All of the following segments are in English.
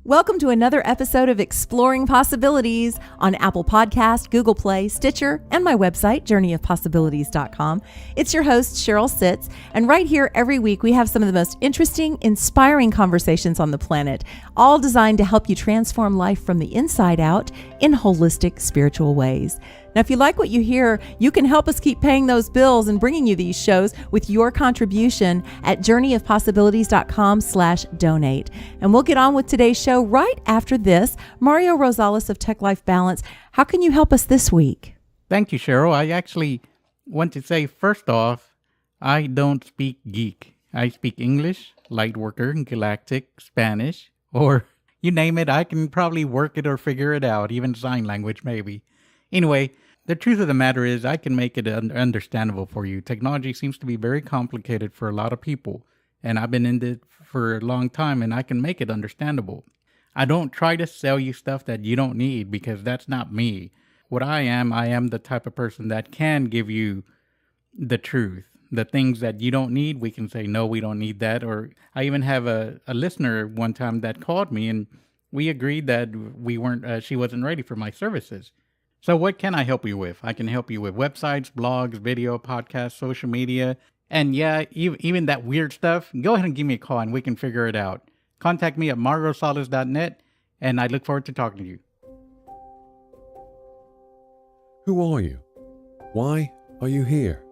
Welcome to another episode of Exploring Possibilities on Apple Podcast, Google Play, Stitcher, and my website, journeyofpossibilities.com. It's your host, Sheryl Sitz, and right here every week we have some of the most interesting, inspiring conversations on the planet, all designed to help you transform life from the inside out in holistic, spiritual ways. Now, if you like what you hear, you can help us keep paying those bills and bringing you these shows with your contribution at journeyofpossibilities.com/donate. And we'll get on with today's show right after this. Mario Rosales of Tech Life Balance, how can you help us this week? Thank you, Sheryl. I actually want to say, first off, I don't speak geek. I speak English, Lightworker, Galactic, Spanish, or you name it. I can probably work it or figure it out, even sign language maybe. Anyway, the truth of the matter is I can make it understandable for you. Technology seems to be very complicated for a lot of people, and I've been in it for a long time, and I can make it understandable. I don't try to sell you stuff that you don't need, because that's not me. What I am the type of person that can give you the truth. The things that you don't need, we can say, no, we don't need that. Or I even have a listener one time that called me, and we agreed that she wasn't ready for my services. So what can I help you with? I can help you with websites, blogs, video, podcasts, social media, and yeah, even that weird stuff. Go ahead and give me a call and we can figure it out. Contact me at marrosales.net, and I look forward to talking to you. Who are you? Why are you here?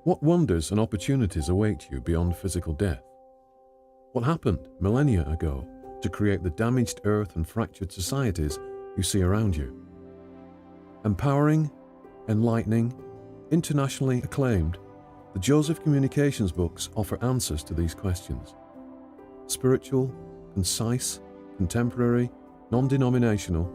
What wonders and opportunities await you beyond physical death? What happened millennia ago to create the damaged earth and fractured societies you see around you? Empowering, enlightening, internationally acclaimed, the Joseph Communications books offer answers to these questions. Spiritual, concise, contemporary, non-denominational,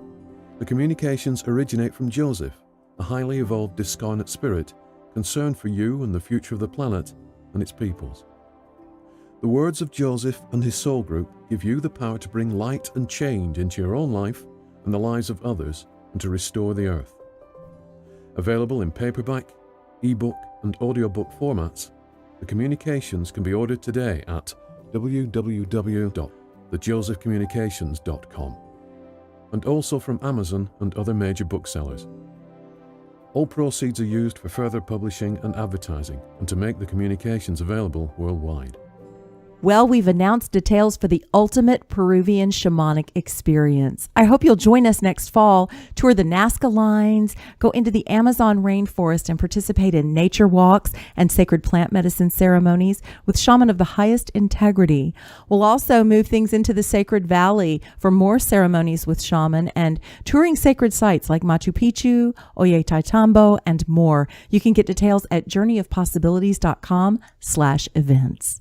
the communications originate from Joseph, a highly evolved discarnate spirit concerned for you and the future of the planet and its peoples. The words of Joseph and his soul group give you the power to bring light and change into your own life and the lives of others, and to restore the earth. Available in paperback, ebook, and audiobook formats, the communications can be ordered today at www.thejosephcommunications.com, and also from Amazon and other major booksellers. All proceeds are used for further publishing and advertising, and to make the communications available worldwide. Well, we've announced details for the ultimate Peruvian shamanic experience. I hope you'll join us next fall, tour the Nazca lines, go into the Amazon rainforest, and participate in nature walks and sacred plant medicine ceremonies with shaman of the highest integrity. We'll also move things into the Sacred Valley for more ceremonies with shaman and touring sacred sites like Machu Picchu, Ollantaytambo, and more. You can get details at journeyofpossibilities.com/events.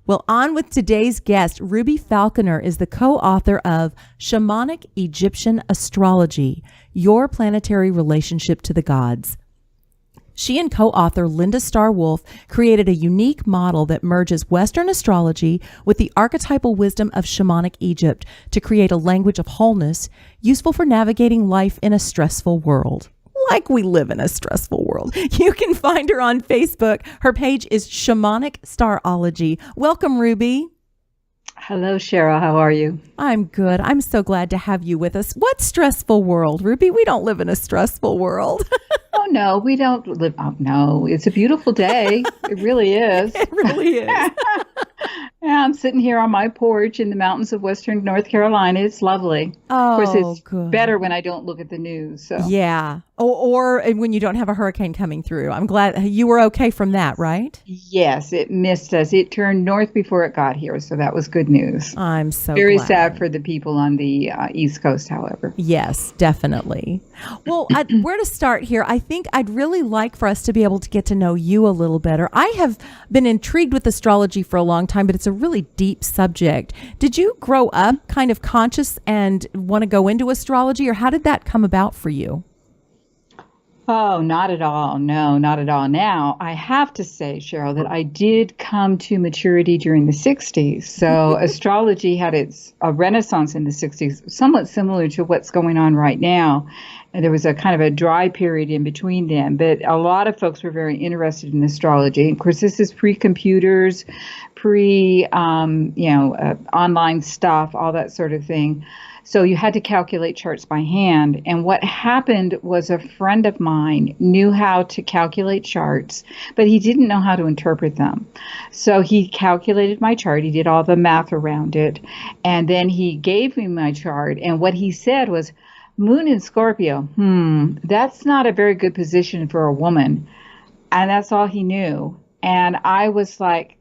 Well, on with today's guest. Ruby Falconer is the co-author of Shamanic Egyptian Astrology, Your Planetary Relationship to the Gods. She and co-author Linda Starr-Wolf created a unique model that merges Western astrology with the archetypal wisdom of shamanic Egypt to create a language of wholeness useful for navigating life in a stressful world. Like we live in a stressful world. You can find her on Facebook. Her page is Shamanic Starology. Welcome, Ruby. Hello, Sheryl. How are you? I'm good. I'm so glad to have you with us. What stressful world, Ruby? We don't live in a stressful world. Oh, no, we don't live. Oh, no, it's a beautiful day. It really is. It really is. Yeah, I'm sitting here on my porch in the mountains of Western North Carolina. It's lovely. Oh, of course, it's good. better when I don't look at the news. So. Yeah. Or when you don't have a hurricane coming through. I'm glad you were okay from that, right? Yes, it missed us. It turned north before it got here. So that was good news. I'm so Very glad. sad for the people on the East Coast, however. Yes, definitely. Well, where to start here? I think I'd really like for us to be able to get to know you a little better. I have been intrigued with astrology for a long time, but it's a really deep subject. Did you grow up kind of conscious and want to go into astrology, or how did that come about for you? Oh, not at all. No, not at all. Now, I have to say, Sheryl, that I did come to maturity during the 60s. So astrology had its a renaissance in the 60s, somewhat similar to what's going on right now. And there was a kind of a dry period in between them, but a lot of folks were very interested in astrology. Of course, this is pre-computers, online stuff, all that sort of thing. So you had to calculate charts by hand. And what happened was a friend of mine knew how to calculate charts, but he didn't know how to interpret them. So he calculated my chart. He did all the math around it. And then he gave me my chart. And what he said was, Moon in Scorpio, that's not a very good position for a woman. And that's all he knew. And I was like,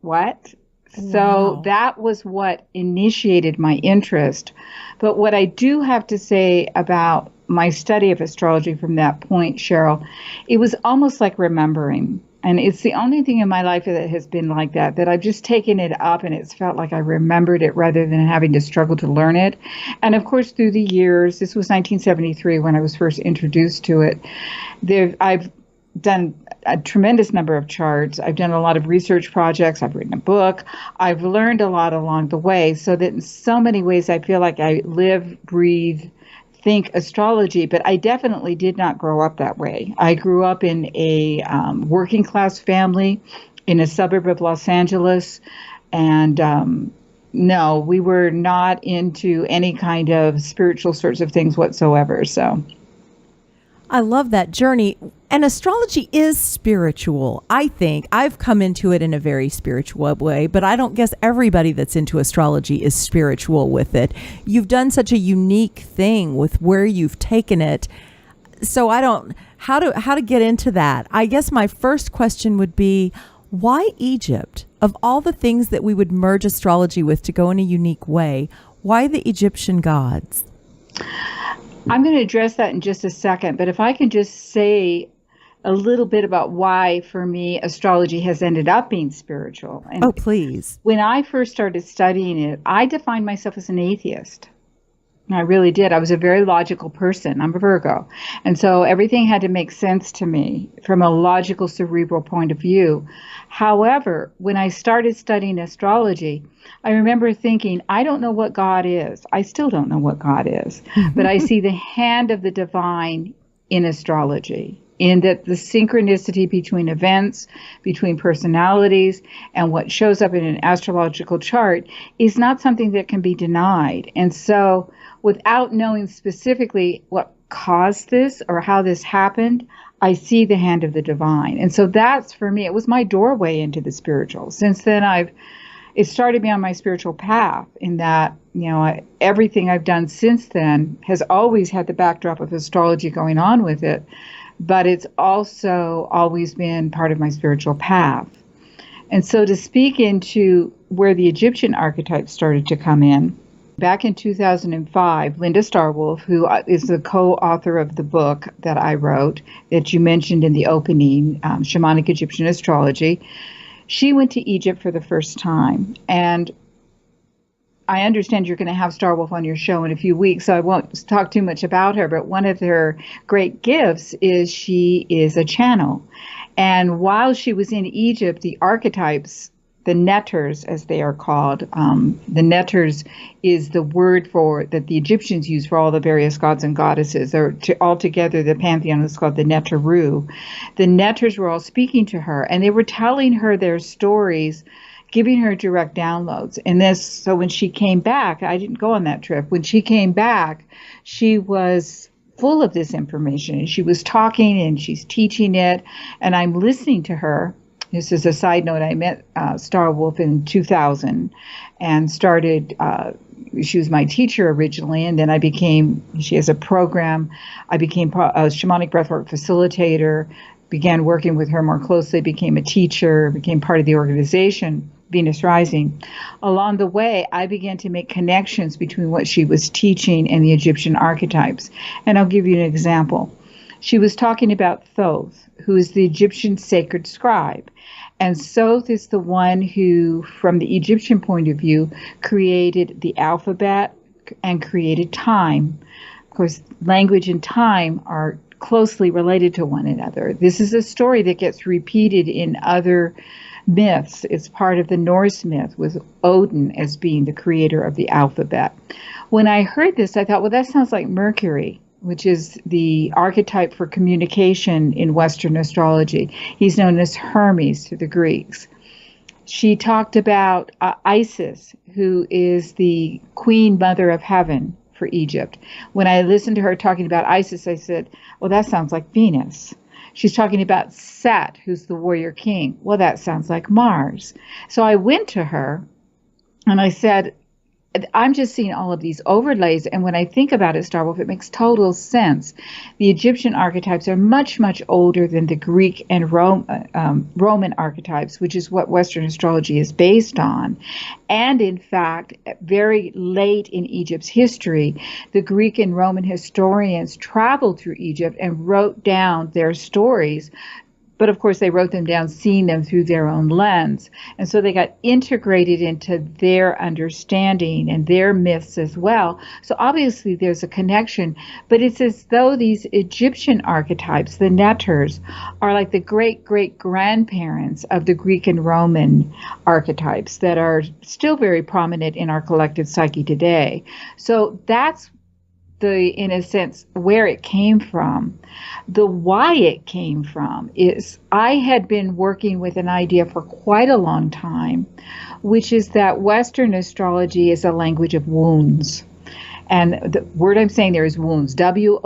what? So Wow. that was what initiated my interest. But what I do have to say about my study of astrology from that point, Sheryl, it was almost like remembering. And it's the only thing in my life that has been like that, that I've just taken it up and it's felt like I remembered it rather than having to struggle to learn it. And of course, through the years, this was 1973 when I was first introduced to it, I've done a tremendous number of charts. I've done a lot of research projects. I've written a book. I've learned a lot along the way, so that in so many ways I feel like I live, breathe, think astrology, but I definitely did not grow up that way. I grew up in a working class family in a suburb of Los Angeles, and no, we were not into any kind of spiritual sorts of things whatsoever. So I love that journey. And astrology is spiritual. I think I've come into it in a very spiritual way, but I don't guess everybody that's into astrology is spiritual with it. You've done such a unique thing with where you've taken it. So how to get into that. I guess my first question would be, why Egypt? Of all the things that we would merge astrology with to go in a unique way, why the Egyptian gods? I'm going to address that in just a second, but if I can just say a little bit about why, for me, astrology has ended up being spiritual. And Oh, please. when I first started studying it, I defined myself as an atheist. I really did. I was a very logical person. I'm a Virgo. And so everything had to make sense to me from a logical, cerebral point of view. However, when I started studying astrology, I remember thinking, I don't know what God is. I still don't know what God is. But I see the hand of the divine in astrology, in that the synchronicity between events, between personalities, and what shows up in an astrological chart is not something that can be denied. And so without knowing specifically what caused this or how this happened, I see the hand of the divine. And so that's, for me, it was my doorway into the spiritual. Since then, it started me on my spiritual path, in that, everything I've done since then has always had the backdrop of astrology going on with it, but it's also always been part of my spiritual path. And so to speak into where the Egyptian archetype started to come in, back in 2005, Linda Starwolf, who is the co-author of the book that I wrote, that you mentioned in the opening, Shamanic Egyptian Astrology, she went to Egypt for the first time. And I understand you're going to have Starwolf on your show in a few weeks, so I won't talk too much about her, but one of her great gifts is she is a channel. And while she was in Egypt, the archetypes, the netters, as they are called, the netters is the word that the Egyptians use for all the various gods and goddesses. Altogether, the pantheon is called the Neteru. The netters were all speaking to her, and they were telling her their stories, giving her direct downloads. So when she came back, I didn't go on that trip. When she came back, she was full of this information, and she was talking and she's teaching it, and I'm listening to her. This is a side note. I met Starwolf in 2000 and started, she was my teacher originally, and then she has a program. I became a shamanic breathwork facilitator, began working with her more closely, became a teacher, became part of the organization, Venus Rising. Along the way, I began to make connections between what she was teaching and the Egyptian archetypes. And I'll give you an example. She was talking about Thoth, who is the Egyptian sacred scribe. And Thoth is the one who, from the Egyptian point of view, created the alphabet and created time. Of course, language and time are closely related to one another. This is a story that gets repeated in other myths. It's part of the Norse myth, with Odin as being the creator of the alphabet. When I heard this, I thought, well, that sounds like Mercury, which is the archetype for communication in Western astrology. He's known as Hermes to the Greeks. She talked about Isis, who is the queen mother of heaven for Egypt. When I listened to her talking about Isis, I said, well, that sounds like Venus. She's talking about Set, who's the warrior king. Well, that sounds like Mars. So I went to her and I said, I'm just seeing all of these overlays, and when I think about it, Starwolf, it makes total sense. The Egyptian archetypes are much, much older than the Greek and Roman archetypes, which is what Western astrology is based on. And in fact, very late in Egypt's history, the Greek and Roman historians traveled through Egypt and wrote down their stories. But of course, they wrote them down, seeing them through their own lens. And so they got integrated into their understanding and their myths as well. So obviously there's a connection, but it's as though these Egyptian archetypes, the Neters, are like the great-great-grandparents of the Greek and Roman archetypes that are still very prominent in our collective psyche today. So that's in a sense, where it came from. The why it came from is I had been working with an idea for quite a long time, which is that Western astrology is a language of wounds. And the word I'm saying there is wounds, W-O-U-N-D-S.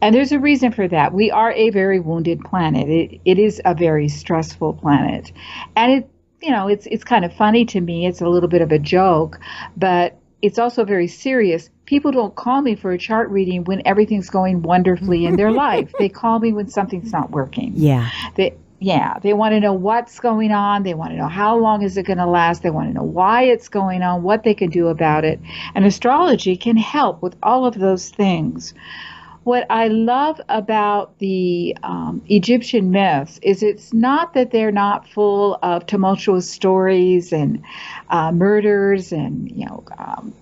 And there's a reason for that. We are a very wounded planet. It is a very stressful planet. And it's kind of funny to me. It's a little bit of a joke, but it's also very serious. People don't call me for a chart reading when everything's going wonderfully in their life. They call me when something's not working. Yeah. They want to know what's going on. They want to know how long is it going to last. They want to know why it's going on, what they can do about it. And astrology can help with all of those things. What I love about the Egyptian myths is it's not that they're not full of tumultuous stories and murders and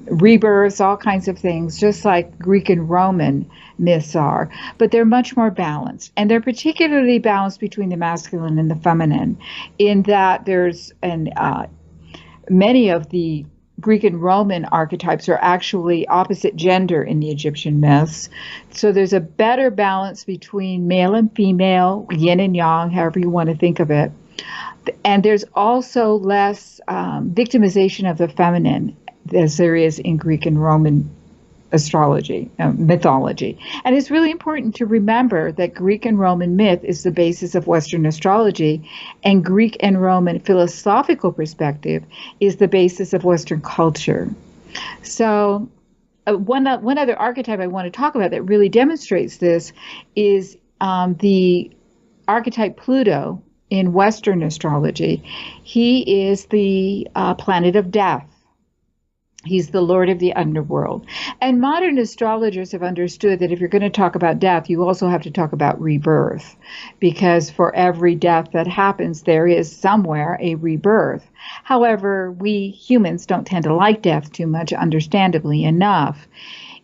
rebirths, all kinds of things, just like Greek and Roman myths are, but they're much more balanced, and they're particularly balanced between the masculine and the feminine, in that there's many of the Greek and Roman archetypes are actually opposite gender in the Egyptian myths. So there's a better balance between male and female, yin and yang, however you want to think of it. And there's also less victimization of the feminine as there is in Greek and Roman astrology, mythology. And it's really important to remember that Greek and Roman myth is the basis of Western astrology, and Greek and Roman philosophical perspective is the basis of Western culture. So one other archetype I want to talk about that really demonstrates this is the archetype Pluto in Western astrology. He is the planet of death. He's the lord of the underworld. And modern astrologers have understood that if you're going to talk about death, you also have to talk about rebirth, because for every death that happens, there is somewhere a rebirth. However, we humans don't tend to like death too much, understandably enough.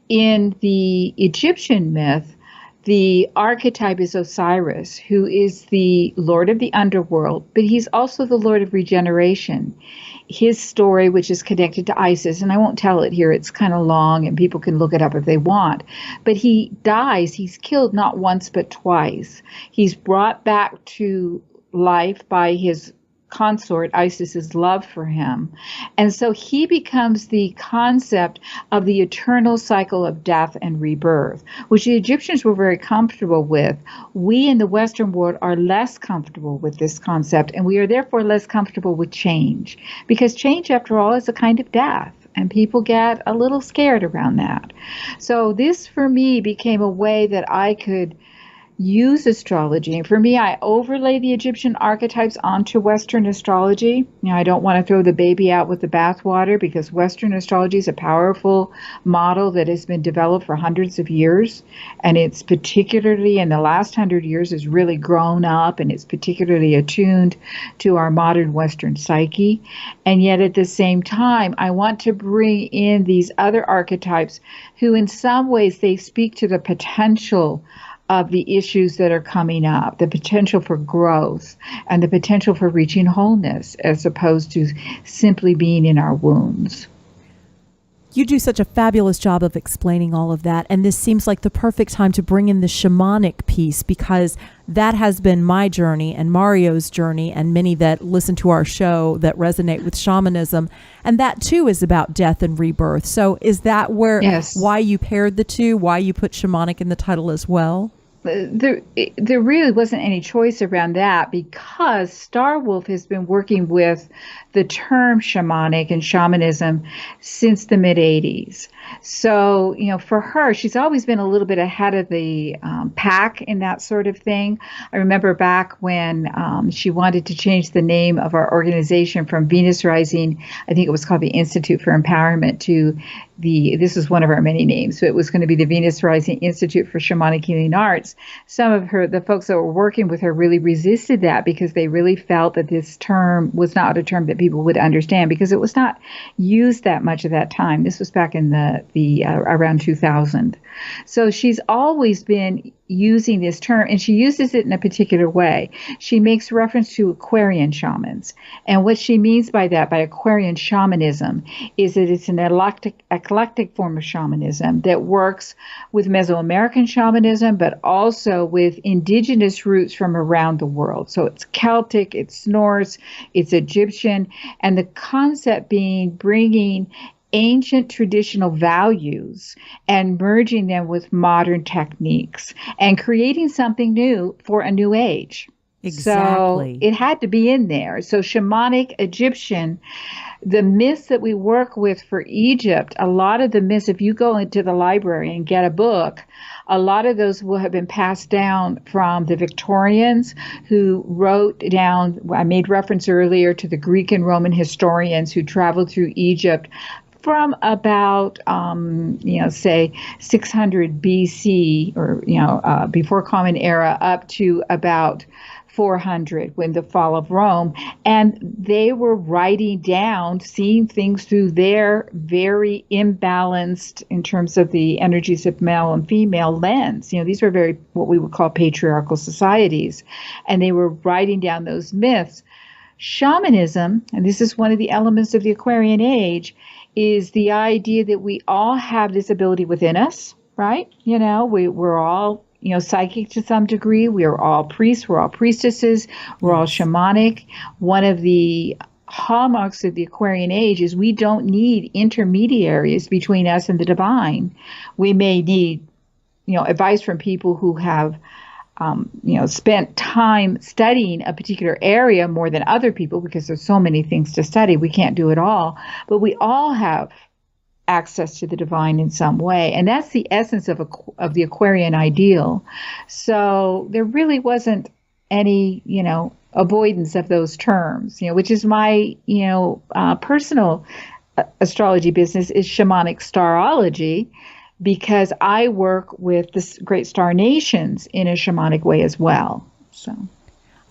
In the Egyptian myth, the archetype is Osiris, who is the lord of the underworld, but he's also the lord of regeneration. His story, which is connected to Isis, and I won't tell it here, it's kind of long and people can look it up if they want, but he dies, he's killed not once but twice. He's brought back to life by his consort, Isis's love for him. And so he becomes the concept of the eternal cycle of death and rebirth, which the Egyptians were very comfortable with. We in the Western world are less comfortable with this concept, and we are therefore less comfortable with change, because change, after all, is a kind of death. And people get a little scared around that. So this, for me, became a way that I could use astrology. And for me, I overlay the Egyptian archetypes onto Western astrology. I don't want to throw the baby out with the bathwater, because Western astrology is a powerful model that has been developed for hundreds of years. And it's particularly in the last 100 years has really grown up, and it's particularly attuned to our modern Western psyche. And yet at the same time, I want to bring in these other archetypes who in some ways they speak to the potential of the issues that are coming up, the potential for growth and the potential for reaching wholeness, as opposed to simply being in our wounds. You do such a fabulous job of explaining all of that. And this seems like the perfect time to bring in the shamanic piece, because that has been my journey and Mario's journey, and many that listen to our show that resonate with shamanism. And that too is about death and rebirth. So is that why you paired the two, why you put shamanic in the title as well? There really wasn't any choice around that, because Starwolf has been working with the term shamanic and shamanism since the mid-'80s. So, for her, she's always been a little bit ahead of the pack in that sort of thing. I remember back when she wanted to change the name of our organization from Venus Rising, I think it was called the Institute for Empowerment, to this is one of our many names, so it was going to be the Venus Rising Institute for Shamanic Healing Arts. Some of the folks that were working with her really resisted that, because they really felt that this term was not a term that people would understand, because it was not used that much at that time. This was back in the around 2000. So she's always been using this term, and she uses it in a particular way. She makes reference to Aquarian shamans. And what she means by that, by Aquarian shamanism, is that it's an eclectic form of shamanism that works with Mesoamerican shamanism, but also with indigenous roots from around the world. So it's Celtic, it's Norse, it's Egyptian, and the concept being bringing ancient traditional values and merging them with modern techniques and creating something new for a new age. Exactly. So it had to be in there. So shamanic, Egyptian, the myths that we work with for Egypt, a lot of the myths, if you go into the library and get a book, a lot of those will have been passed down from the Victorians, who wrote down, I made reference earlier to the Greek and Roman historians who traveled through Egypt from about, say 600 BC, or, before Common Era, up to about 400 when the fall of Rome. And they were writing down, seeing things through their very imbalanced, in terms of the energies of male and female, lens. These were very, what we would call patriarchal societies. And they were writing down those myths. Shamanism, and this is one of the elements of the Aquarian age, is the idea that we all have this ability within us, right? We're all, psychic to some degree. We are all priests. We're all priestesses. We're all shamanic. One of the hallmarks of the Aquarian age is we don't need intermediaries between us and the divine. We may need, advice from people who have spent time studying a particular area more than other people, because there's so many things to study. We can't do it all, but we all have access to the divine in some way. And that's the essence of the Aquarian ideal. So there really wasn't any, avoidance of those terms, which is my, personal astrology business is shamanic starology, because I work with the great star nations in a shamanic way as well. So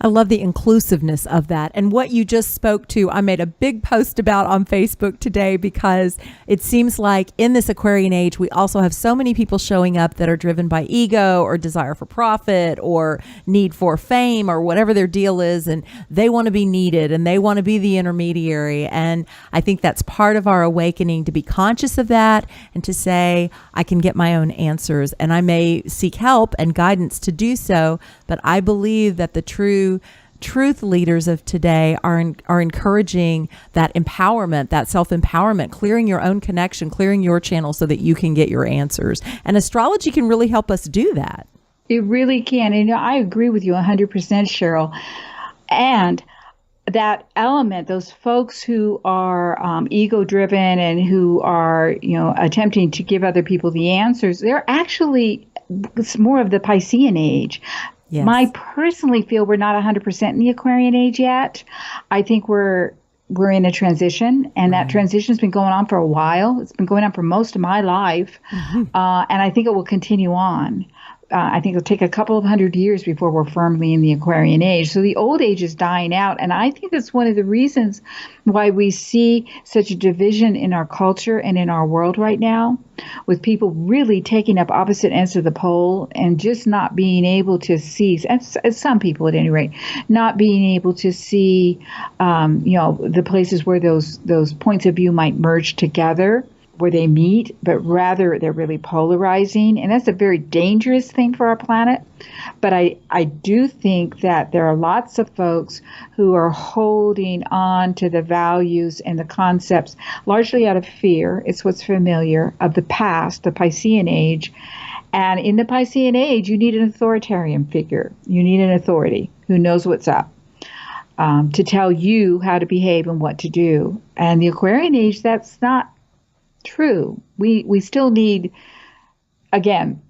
I love the inclusiveness of that. And what you just spoke to, I made a big post about on Facebook today, because it seems like in this Aquarian age, we also have so many people showing up that are driven by ego or desire for profit or need for fame or whatever their deal is. And they want to be needed and they want to be the intermediary. And I think that's part of our awakening, to be conscious of that and to say, I can get my own answers, and I may seek help and guidance to do so. But I believe that the truth leaders of today are encouraging that empowerment, that self-empowerment, clearing your own connection, clearing your channel so that you can get your answers. And astrology can really help us do that. It really can. And I agree with you 100%, Sheryl. And that element, those folks who are ego-driven and who are, attempting to give other people the answers, they're actually it's more of the Piscean age. Yes. I personally feel we're not 100% in the Aquarian age yet. I think we're in a transition, and that transition has been going on for a while. It's been going on for most of my life, and I think it will continue on. I think it'll take a couple of 100 years before we're firmly in the Aquarian age. So the old age is dying out. And I think that's one of the reasons why we see such a division in our culture and in our world right now, with people really taking up opposite ends of the pole and just not being able to see, as some people at any rate, not being able to see, the places where those points of view might merge together, where they meet, but rather they're really polarizing. And that's a very dangerous thing for our planet. But I do think that there are lots of folks who are holding on to the values and the concepts largely out of fear. It's what's familiar of the past, the Piscean age. And in the Piscean age, you need an authoritarian figure. You need an authority who knows what's up. To tell you how to behave and what to do. And the Aquarian age, that's not true. We still need, again,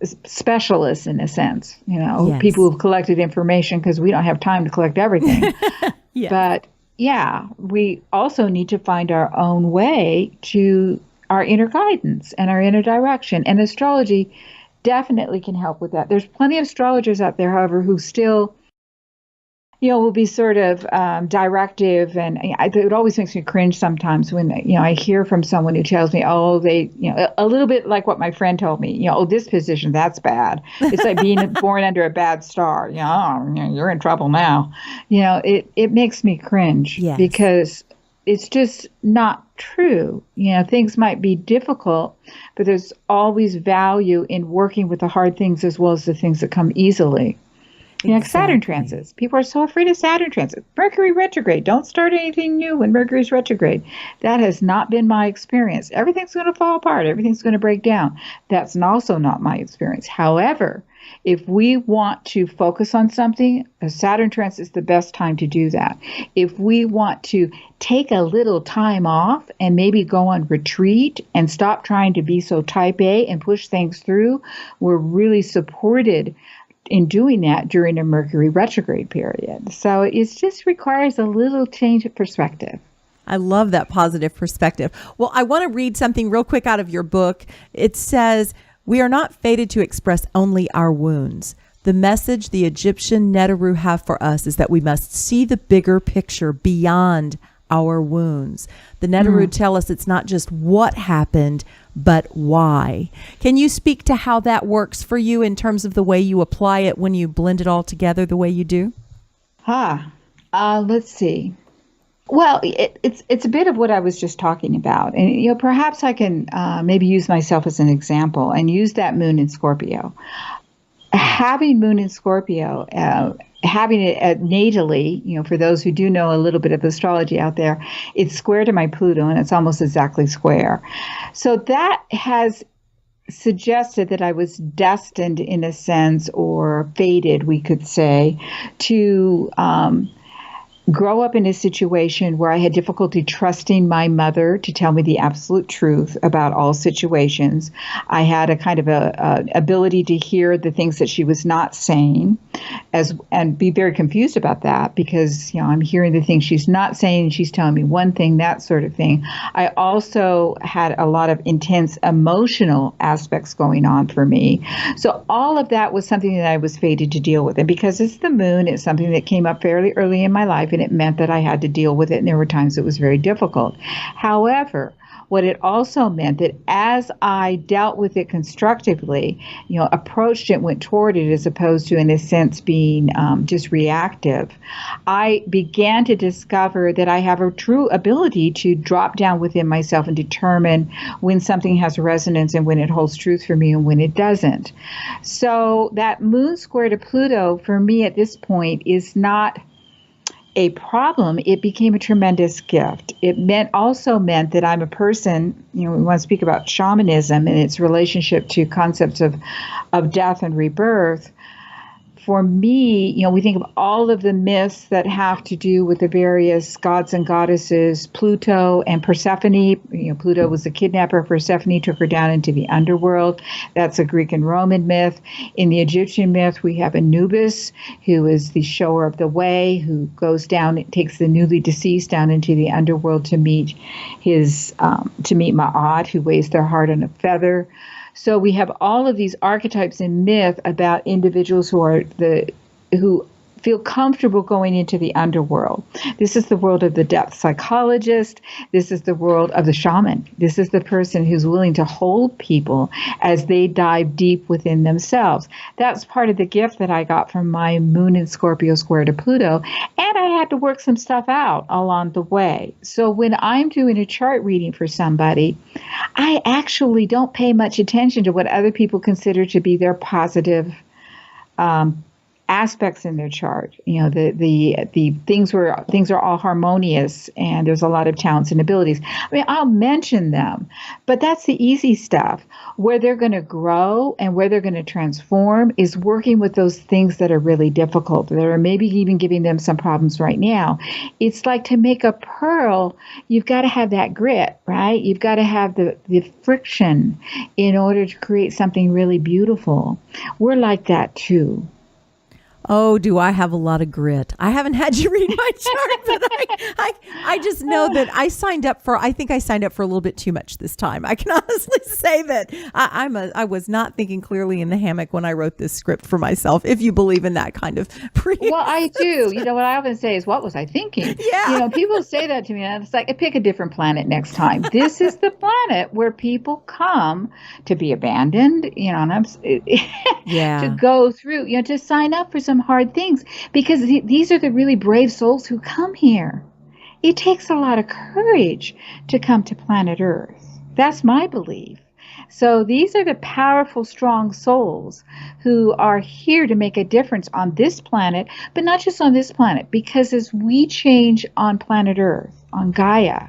specialists in a sense, Yes. people who've collected information, because we don't have time to collect everything. Yes. But yeah, we also need to find our own way to our inner guidance and our inner direction. And astrology definitely can help with that. There's plenty of astrologers out there, however, who still will be sort of directive, and it always makes me cringe sometimes when I hear from someone who tells me, oh, they a little bit like what my friend told me, oh, this position, that's bad. It's like being born under a bad star. You're in trouble now. It makes me cringe. Yes. Because it's just not true. Things might be difficult, but there's always value in working with the hard things as well as the things that come easily. Like Saturn transits. People are so afraid of Saturn transits. Mercury retrograde. Don't start anything new when Mercury's retrograde. That has not been my experience. Everything's going to fall apart. Everything's going to break down. That's also not my experience. However, if we want to focus on something, a Saturn transit is the best time to do that. If we want to take a little time off and maybe go on retreat and stop trying to be so type A and push things through, we're really supported in doing that during a Mercury retrograde period. So it just requires a little change of perspective. I love that positive perspective. Well, I want to read something real quick out of your book. It says, "We are not fated to express only our wounds. The message the Egyptian Neteru have for us is that we must see the bigger picture beyond our wounds. The Neteru tell us it's not just what happened, but why." Can you speak to how that works for you in terms of the way you apply it when you blend it all together the way you do? Let's see. Well, it's a bit of what I was just talking about. And, perhaps I can maybe use myself as an example and use that moon in Scorpio. Having moon in Scorpio, having it natally, for those who do know a little bit of astrology out there, it's square to my Pluto, and it's almost exactly square. So that has suggested that I was destined, in a sense, or fated, we could say, to grow up in a situation where I had difficulty trusting my mother to tell me the absolute truth about all situations. I had a kind of a ability to hear the things that she was not saying, and be very confused about that, because I'm hearing the things she's not saying and she's telling me one thing, that sort of thing. I also had a lot of intense emotional aspects going on for me. So all of that was something that I was fated to deal with. And because it's the moon, it's something that came up fairly early in my life, and it meant that I had to deal with it, and there were times it was very difficult. However, what it also meant that as I dealt with it constructively, approached it, went toward it, as opposed to, in a sense, being just reactive, I began to discover that I have a true ability to drop down within myself and determine when something has resonance and when it holds truth for me and when it doesn't. So that moon square to Pluto for me at this point is not a problem. It became a tremendous gift. It also meant that I'm a person, we want to speak about shamanism and its relationship to concepts of death and rebirth. for me, we think of all of the myths that have to do with the various gods and goddesses, Pluto and Persephone. Pluto was the kidnapper. Persephone took her down into the underworld. That's a Greek and Roman myth. In the Egyptian myth, we have Anubis, who is the shower of the way, who goes down, takes the newly deceased down into the underworld to meet Ma'at, who weighs their heart on a feather. So we have all of these archetypes in myth about individuals who feel comfortable going into the underworld. This is the world of the depth psychologist. This is the world of the shaman. This is the person who's willing to hold people as they dive deep within themselves. That's part of the gift that I got from my moon in Scorpio square to Pluto. And I had to work some stuff out along the way. So when I'm doing a chart reading for somebody, I actually don't pay much attention to what other people consider to be their positive aspects in their chart. The things are all harmonious and there's a lot of talents and abilities. I mean, I'll mention them, but that's the easy stuff. Where they're going to grow and where they're going to transform is working with those things that are really difficult, that are maybe even giving them some problems right now. It's like to make a pearl, you've got to have that grit, right? You've got to have the friction in order to create something really beautiful. We're like that too. Oh, do I have a lot of grit? I haven't had you read my chart, but I just know that I signed up for a little bit too much this time. I can honestly say that I was not thinking clearly in the hammock when I wrote this script for myself, if you believe in that kind of Well, I do. What I often say is, what was I thinking? Yeah. People say that to me, and it's like, pick a different planet next time. This is the planet where people come to be abandoned, and to go through, to sign up for some hard things, because these are the really brave souls who come here. It takes a lot of courage to come to planet Earth. That's my belief. So these are the powerful, strong souls who are here to make a difference on this planet, but not just on this planet, because as we change on planet Earth, on Gaia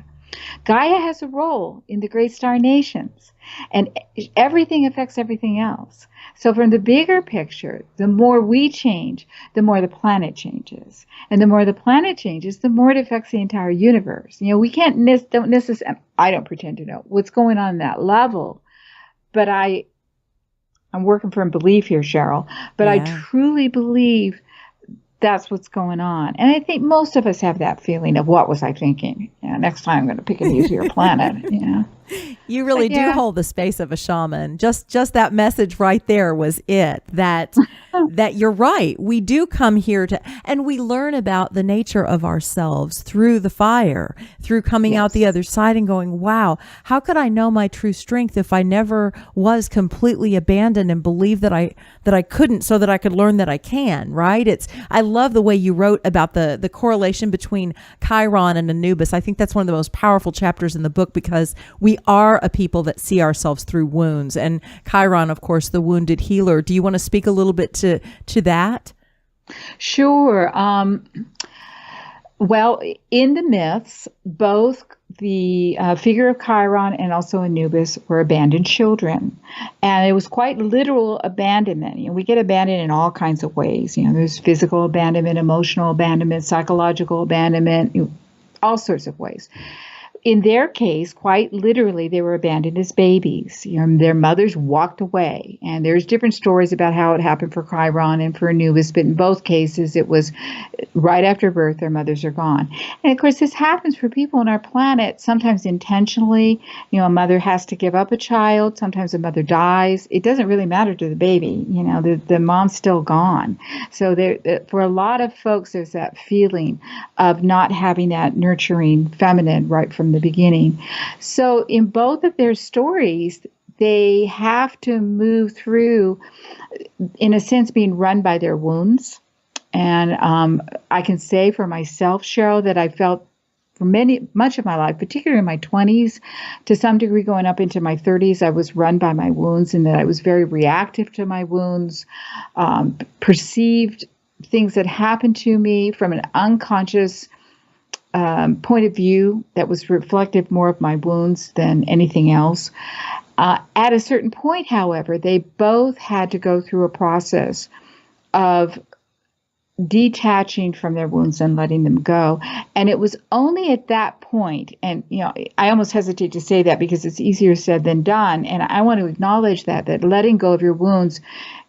has a role in the great star nations, and everything affects everything else. So from the bigger picture, the more we change, the more the planet changes. And the more the planet changes, the more it affects the entire universe. We don't necessarily, I don't pretend to know what's going on that level, but I'm working from belief here, Sheryl, but I truly believe that's what's going on. And I think most of us have that feeling of, what was I thinking? Next time I'm going to pick an easier planet. You really do hold the space of a shaman. Just that message right there was it, that you're right. We do come here and we learn about the nature of ourselves through the fire, through coming out the other side and going, wow, how could I know my true strength if I never was completely abandoned and believed that I couldn't, so that I could learn that I can, right? I love the way you wrote about the correlation between Chiron and Anubis. I think that's one of the most powerful chapters in the book, because we are a people that see ourselves through wounds. And Chiron, of course, the wounded healer. Do you want to speak a little bit to that? Sure. Well, in the myths, both the figure of Chiron and also Anubis were abandoned children. And it was quite literal abandonment. We get abandoned in all kinds of ways. There's physical abandonment, emotional abandonment, psychological abandonment, all sorts of ways. In their case, quite literally, they were abandoned as babies. Their mothers walked away. And there's different stories about how it happened for Chiron and for Anubis, but in both cases, it was right after birth, their mothers are gone. And of course, this happens for people on our planet, sometimes intentionally. A mother has to give up a child. Sometimes a mother dies. It doesn't really matter to the baby. The mom's still gone. So for a lot of folks, there's that feeling of not having that nurturing feminine right from the beginning. So in both of their stories, they have to move through, in a sense, being run by their wounds. And I can say for myself, Sheryl, that I felt for much of my life, particularly in my 20s, to some degree going up into my 30s, I was run by my wounds, and that I was very reactive to my wounds, perceived things that happened to me from an unconscious point of view that was reflective more of my wounds than anything else. At a certain point, however, they both had to go through a process of detaching from their wounds and letting them go. And it was only at that point, and I almost hesitate to say that because it's easier said than done. And I want to acknowledge that letting go of your wounds,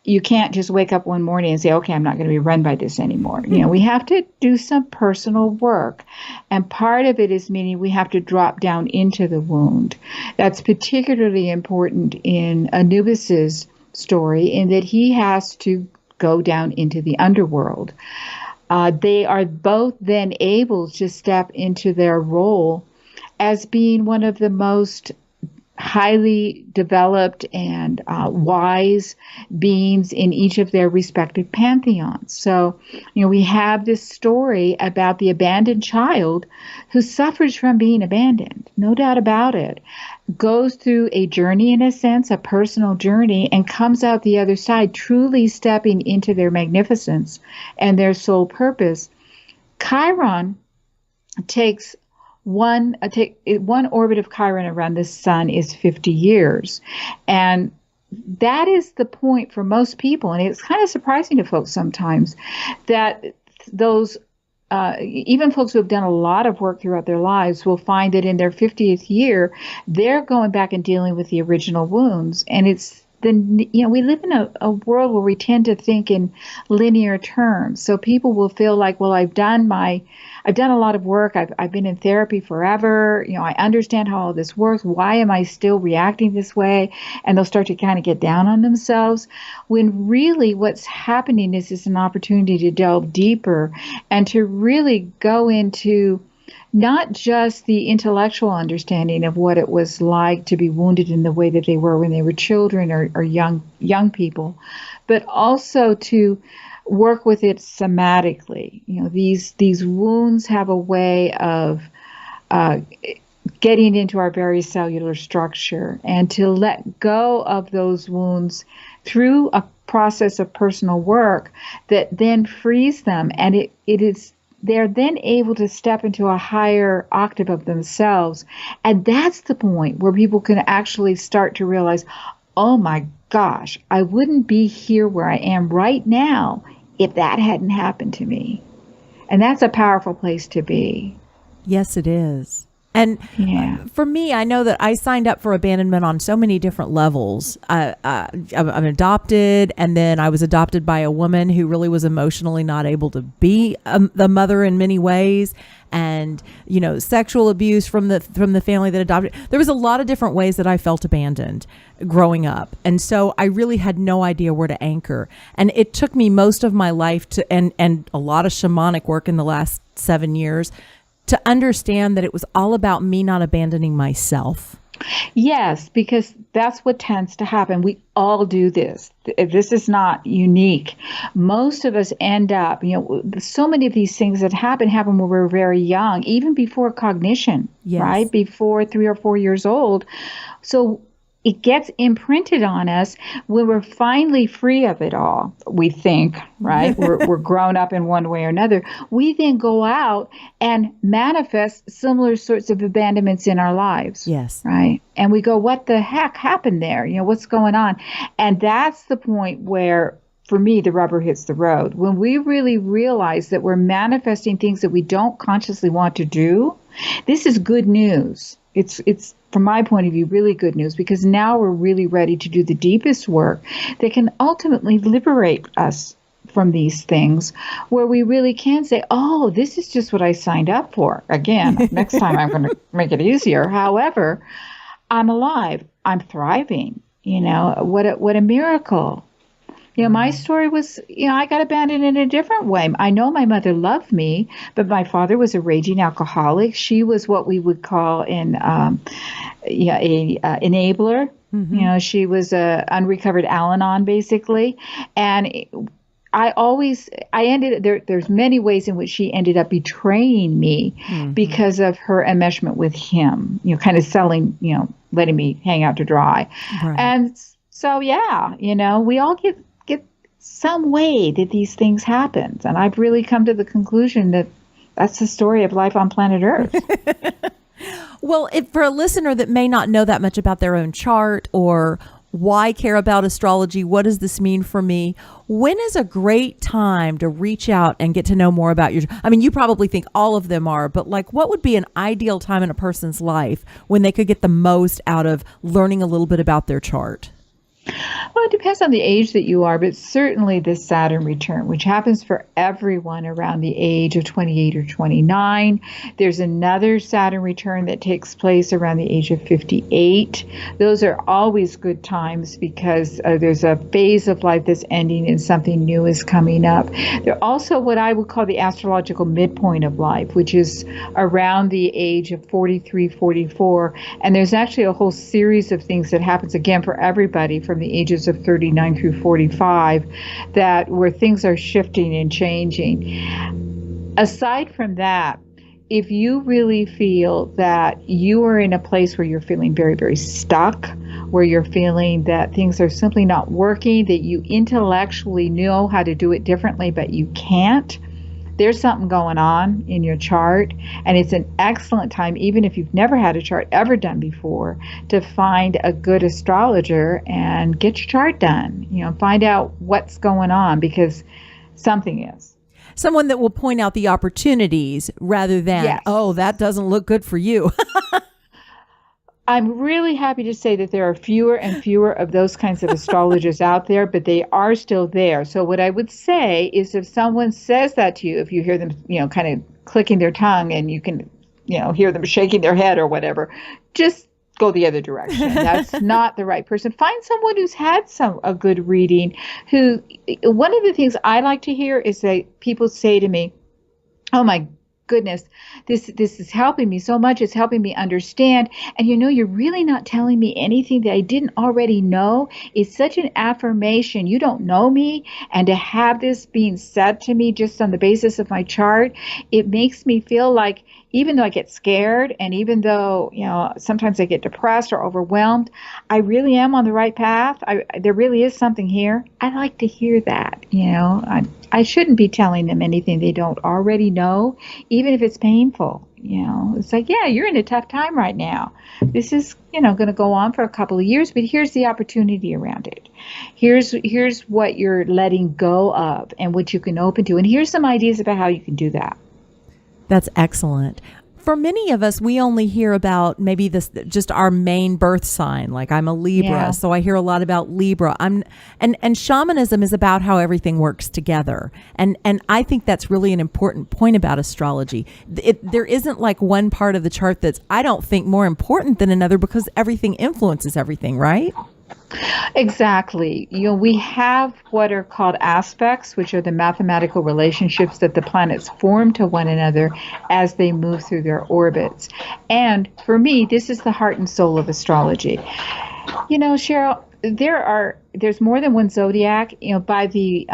you can't just wake up one morning and say, okay, I'm not going to be run by this anymore. We have to do some personal work. And part of it is meaning we have to drop down into the wound. That's particularly important in Anubis's story, in that he has to go down into the underworld. They are both then able to step into their role as being one of the most highly developed and wise beings in each of their respective pantheons. So, we have this story about the abandoned child who suffers from being abandoned, no doubt about it, goes through a journey, in a sense, a personal journey, and comes out the other side truly stepping into their magnificence and their sole purpose. Chiron takes one orbit of Chiron around the sun is 50 years. And that is the point for most people. And it's kind of surprising to folks sometimes that those, even folks who have done a lot of work throughout their lives will find that in their 50th year, they're going back and dealing with the original wounds. And it's we live in a world where we tend to think in linear terms. So people will feel like, well, I've done a lot of work. I've been in therapy forever. I understand how all this works. Why am I still reacting this way? And they'll start to kind of get down on themselves, when really what's happening is an opportunity to delve deeper and to really go into not just the intellectual understanding of what it was like to be wounded in the way that they were when they were children or young people, but also to work with it somatically. These wounds have a way of getting into our very cellular structure, and to let go of those wounds through a process of personal work that then frees them, and they're then able to step into a higher octave of themselves. And that's the point where people can actually start to realize, oh my gosh, I wouldn't be here where I am right now if that hadn't happened to me. And that's a powerful place to be. Yes, it is. And for me, I know that I signed up for abandonment on so many different levels. I'm adopted, and then I was adopted by a woman who really was emotionally not able to be the mother in many ways, and sexual abuse from the family that adopted. There was a lot of different ways that I felt abandoned growing up, and so I really had no idea where to anchor. And it took me most of my life and a lot of shamanic work in the last 7 years to understand that it was all about me not abandoning myself. Yes, because that's what tends to happen. We all do this. This is not unique. Most of us end up, so many of these things that happen when we're very young, even before cognition, yes. Right? Before 3 or 4 years old. So it gets imprinted on us when we're finally free of it all, we think, right? we're grown up in one way or another. We then go out and manifest similar sorts of abandonments in our lives. Yes. Right? And we go, what the heck happened there? What's going on? And that's the point where, for me, the rubber hits the road. When we really realize that we're manifesting things that we don't consciously want to do, this is good news. It's from my point of view, really good news, because now we're really ready to do the deepest work that can ultimately liberate us from these things, where we really can say, oh, this is just what I signed up for. Again, next time I'm going to make it easier. However, I'm alive. I'm thriving. What a miracle. My story was, I got abandoned in a different way. I know my mother loved me, but my father was a raging alcoholic. She was what we would call an enabler. Mm-hmm. She was a unrecovered Al-Anon, basically. And there's many ways in which she ended up betraying me because of her enmeshment with him, kind of selling, letting me hang out to dry. Right. And so, we all get some way that these things happen. And I've really come to the conclusion that that's the story of life on planet Earth. Well, for a listener that may not know that much about their own chart or why care about astrology? What does this mean for me? When is a great time to reach out and get to know more about your, I mean, you probably think all of them are, but like what would be an ideal time in a person's life when they could get the most out of learning a little bit about their chart? Well, it depends on the age that you are, but certainly this Saturn return, which happens for everyone around the age of 28 or 29. There's another Saturn return that takes place around the age of 58. Those are always good times because there's a phase of life that's ending and something new is coming up. They're also what I would call the astrological midpoint of life, which is around the age of 43, 44. And there's actually a whole series of things that happens again for everybody from the ages of 39 through 45 that where things are shifting and changing. Aside from that, if you really feel that you are in a place where you're feeling very, very stuck, where you're feeling that things are simply not working, that you intellectually know how to do it differently, but you can't, there's something going on in your chart, and it's an excellent time, even if you've never had a chart ever done before, to find a good astrologer and get your chart done. You know, find out what's going on because something is. Someone that will point out the opportunities rather than, Yes. oh, that doesn't look good for you. I'm really happy to say that there are fewer and fewer of those kinds of astrologers out there, but they are still there. So what I would say is if someone says that to you, if you hear them, you know, kind of clicking their tongue and you can, you know, hear them shaking their head or whatever, just go the other direction. That's not the right person. Find someone who's had a good reading. One of the things I like to hear is that people say to me, oh my goodness, this is helping me so much. It's helping me understand. And you know, you're really not telling me anything that I didn't already know. It's such an affirmation. You don't know me. And to have this being said to me just on the basis of my chart, it makes me feel like even though I get scared and even though, you know, sometimes I get depressed or overwhelmed, I really am on the right path. There really is something here. I like to hear that, you know. I shouldn't be telling them anything they don't already know, even if it's painful. You know, it's like, yeah, you're in a tough time right now. This is, you know, going to go on for a couple of years, but here's the opportunity around it. Here's what you're letting go of and what you can open to. And here's some ideas about how you can do that. That's excellent. For many of us, we only hear about maybe this, just our main birth sign. Like I'm a Libra, Yeah. so I hear a lot about Libra. And shamanism is about how everything works together. And I think that's really an important point about astrology. There isn't like one part of the chart that's, I don't think, more important than another because everything influences everything, right? Exactly. You know, we have what are called aspects, which are the mathematical relationships that the planets form to one another as they move through their orbits. And for me, this is the heart and soul of astrology. You know, Sheryl, there's more than one zodiac. You know, by the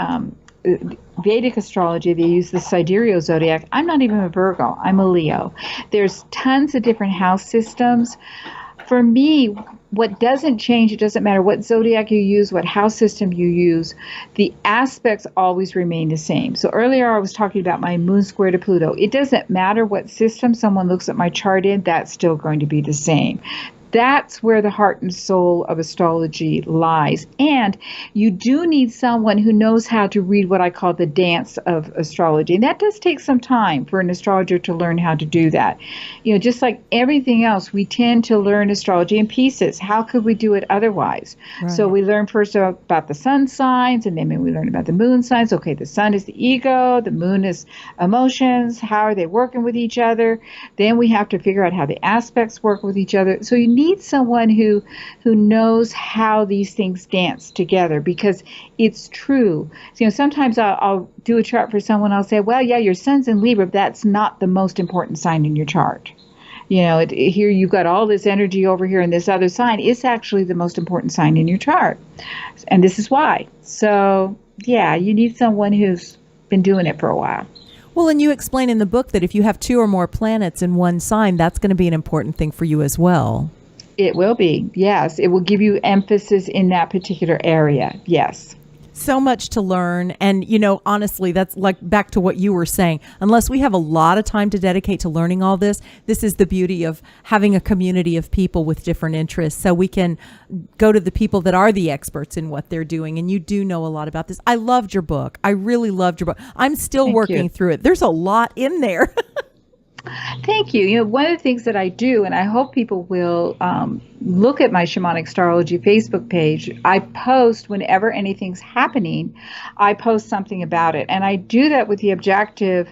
Vedic astrology, they use the sidereal zodiac. I'm not even a Virgo. I'm a Leo. There's tons of different house systems. For me, what doesn't change, it doesn't matter what zodiac you use, what house system you use, the aspects always remain the same. So earlier I was talking about my moon square to Pluto. It doesn't matter what system someone looks at my chart in, that's still going to be the same. That's where the heart and soul of astrology lies. And you do need someone who knows how to read what I call the dance of astrology. And that does take some time for an astrologer to learn how to do that. You know, just like everything else, we tend to learn astrology in pieces. How could we do it otherwise? Right. So we learn first about the sun signs, and then we learn about the moon signs. Okay, the sun is the ego, the moon is emotions. How are they working with each other? Then we have to figure out how the aspects work with each other. So you need someone who knows how these things dance together, because it's true. So, you know, sometimes I'll do a chart for someone. I'll say, well, yeah, your sun's in Libra. That's not the most important sign in your chart. You know, here you've got all this energy over here in this other sign. It's actually the most important sign in your chart. And this is why. So, yeah, you need someone who's been doing it for a while. Well, and you explain in the book that if you have two or more planets in one sign, that's going to be an important thing for you as well. It will be, yes. It will give you emphasis in that particular area, yes. So much to learn. And, you know, honestly, that's like back to what you were saying. Unless we have a lot of time to dedicate to learning all this, this is the beauty of having a community of people with different interests. So we can go to the people that are the experts in what they're doing. And you do know a lot about this. I loved your book. I really loved your book. I'm still working through it. There's a lot in there. Thank you. You know, one of the things that I do, and I hope people will look at my Shamanic Astrology Facebook page, I post whenever anything's happening, I post something about it. And I do that with the objective,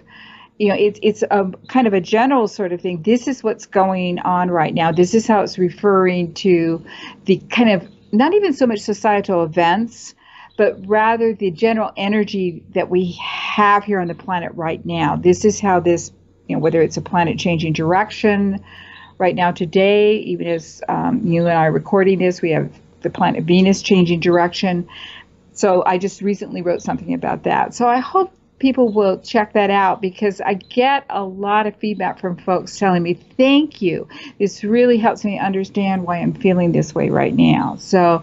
you know, it's a kind of a general sort of thing. This is what's going on right now. This is how it's referring to the kind of, not even so much societal events, but rather the general energy that we have here on the planet right now. This is how this, you know, whether it's a planet changing direction right now today, even as you and I are recording this, we have the planet Venus changing direction. So I just recently wrote something about that. So I hope people will check that out, because I get a lot of feedback from folks telling me, thank you. This really helps me understand why I'm feeling this way right now. So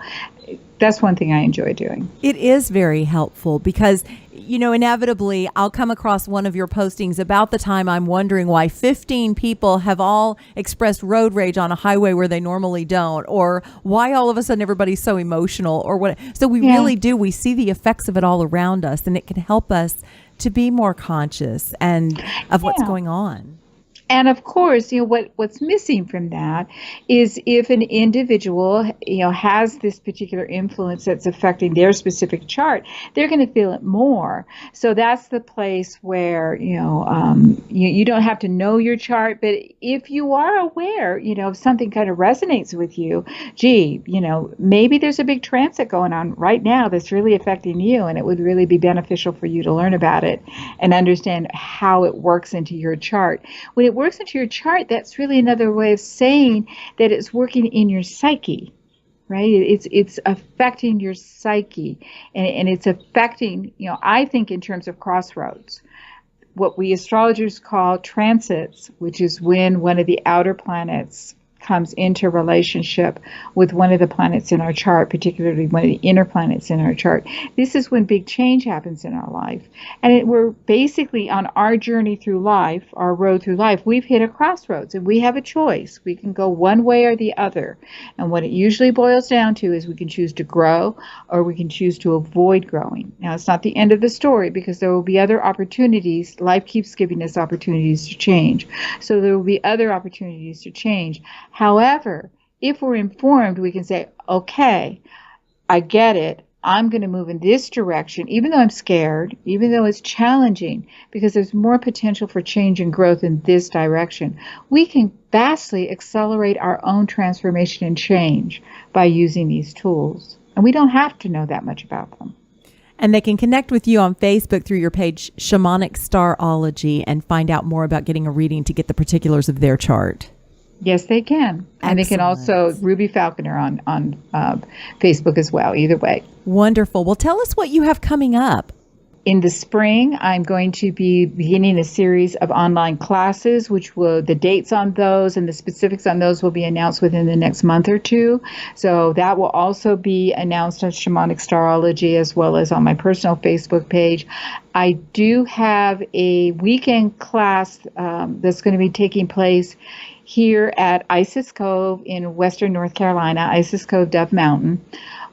that's one thing I enjoy doing. It is very helpful because, you know, inevitably I'll come across one of your postings about the time I'm wondering why 15 people have all expressed road rage on a highway where they normally don't, or why all of a sudden everybody's so emotional or what. So we really do. We see the effects of it all around us, and it can help us to be more conscious and of what's going on. And of course, you know, what's missing from that is if an individual, you know, has this particular influence that's affecting their specific chart, they're going to feel it more. So that's the place where, you know, you don't have to know your chart, but if you are aware, you know, if something kind of resonates with you, gee, you know, maybe there's a big transit going on right now that's really affecting you, and it would really be beneficial for you to learn about it and understand how it works into your chart. When it works into your chart, that's really another way of saying that it's working in your psyche, right? It's affecting your psyche, and it's affecting, you know, I think in terms of crossroads, what we astrologers call transits, which is when one of the outer planets comes into relationship with one of the planets in our chart, particularly one of the inner planets in our chart. This is when big change happens in our life. And we're basically on our journey through life, our road through life, we've hit a crossroads and we have a choice. We can go one way or the other. And what it usually boils down to is we can choose to grow or we can choose to avoid growing. Now, it's not the end of the story, because there will be other opportunities. Life keeps giving us opportunities to change. So there will be other opportunities to change. However, if we're informed, we can say, okay, I get it. I'm going to move in this direction, even though I'm scared, even though it's challenging, because there's more potential for change and growth in this direction. We can vastly accelerate our own transformation and change by using these tools. And we don't have to know that much about them. And they can connect with you on Facebook through your page, Shamanic Starology, and find out more about getting a reading to get the particulars of their chart. Yes, they can. And they can also Ruby Falconer on Facebook as well, either way. Wonderful. Well, tell us what you have coming up. In the spring, I'm going to be beginning a series of online classes, the dates on those and the specifics on those will be announced within the next month or two. So that will also be announced on Shamanic Starology as well as on my personal Facebook page. I do have a weekend class that's going to be taking place here at Isis Cove in Western North Carolina, Isis Cove Dove Mountain,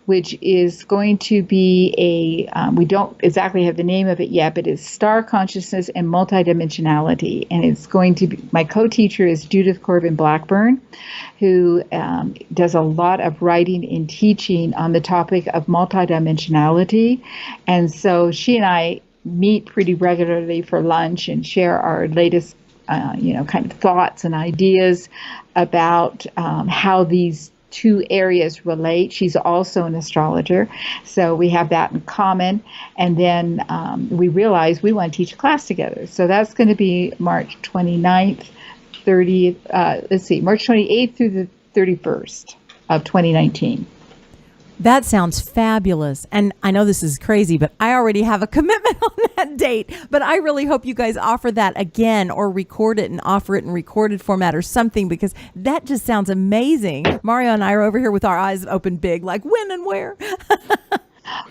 which is going to be we don't exactly have the name of it yet, but it's Star Consciousness and Multidimensionality. And it's going to be, my co-teacher is Judith Corbin Blackburn, who does a lot of writing and teaching on the topic of multidimensionality. And so she and I meet pretty regularly for lunch and share our latest kind of thoughts and ideas about how these two areas relate. She's also an astrologer, so we have that in common. And then we realized we want to teach a class together. So that's going to be March 29th, 30th, March 28th through the 31st of 2019. That sounds fabulous. And I know this is crazy, but I already have a commitment on that date. But I really hope you guys offer that again or record it and offer it in recorded format or something, because that just sounds amazing. Mario and I are over here with our eyes open big, like when and where.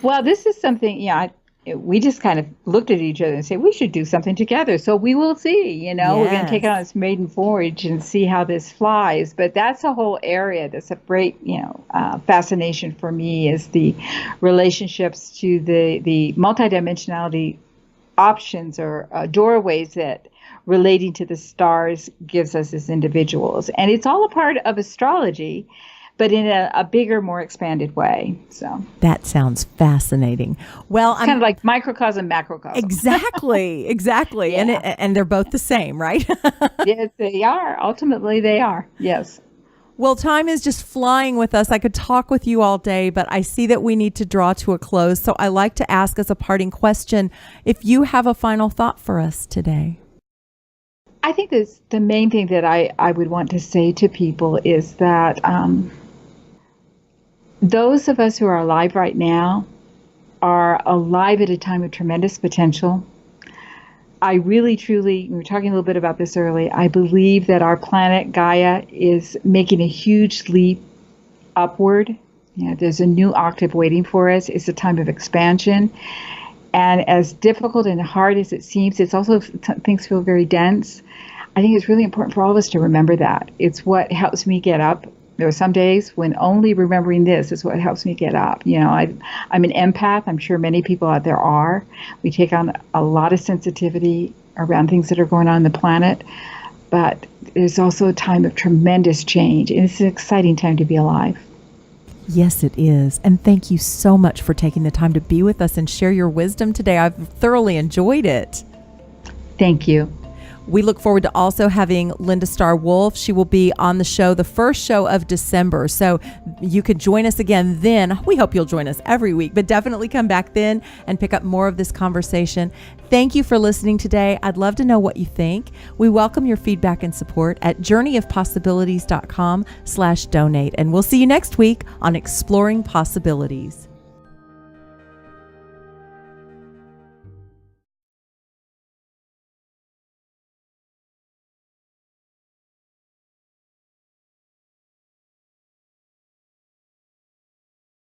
Well, this is something, we just kind of looked at each other and said, we should do something together. So we will see, we're going to take it on this maiden voyage and see how this flies. But that's a whole area that's a great, fascination for me, is the relationships to the multidimensionality options or doorways that relating to the stars gives us as individuals. And it's all a part of astrology, but in a bigger, more expanded way. So that sounds fascinating. Well, kind of like microcosm, macrocosm. Exactly. Yeah. And they're both the same, right? Yes, they are. Ultimately, they are. Yes. Well, time is just flying with us. I could talk with you all day, but I see that we need to draw to a close. So I like to ask as a parting question, if you have a final thought for us today. I think the main thing that I would want to say to people is that those of us who are alive right now are alive at a time of tremendous potential. I really, truly, we were talking a little bit about this earlier, I believe that our planet Gaia is making a huge leap upward. There's a new octave waiting for us. It's a time of expansion. And as difficult and hard as it seems, it's also, things feel very dense. I think it's really important for all of us to remember that. It's what helps me get up. There are some days when only remembering this is what helps me get up. I'm an empath. I'm sure many people out there are. We take on a lot of sensitivity around things that are going on in the planet. But there's also a time of tremendous change. And it's an exciting time to be alive. Yes, it is. And thank you so much for taking the time to be with us and share your wisdom today. I've thoroughly enjoyed it. Thank you. We look forward to also having Linda Starr Wolf. She will be on the show, the first show of December. So you could join us again then. We hope you'll join us every week, but definitely come back then and pick up more of this conversation. Thank you for listening today. I'd love to know what you think. We welcome your feedback and support at journeyofpossibilities.com/donate. And we'll see you next week on Exploring Possibilities.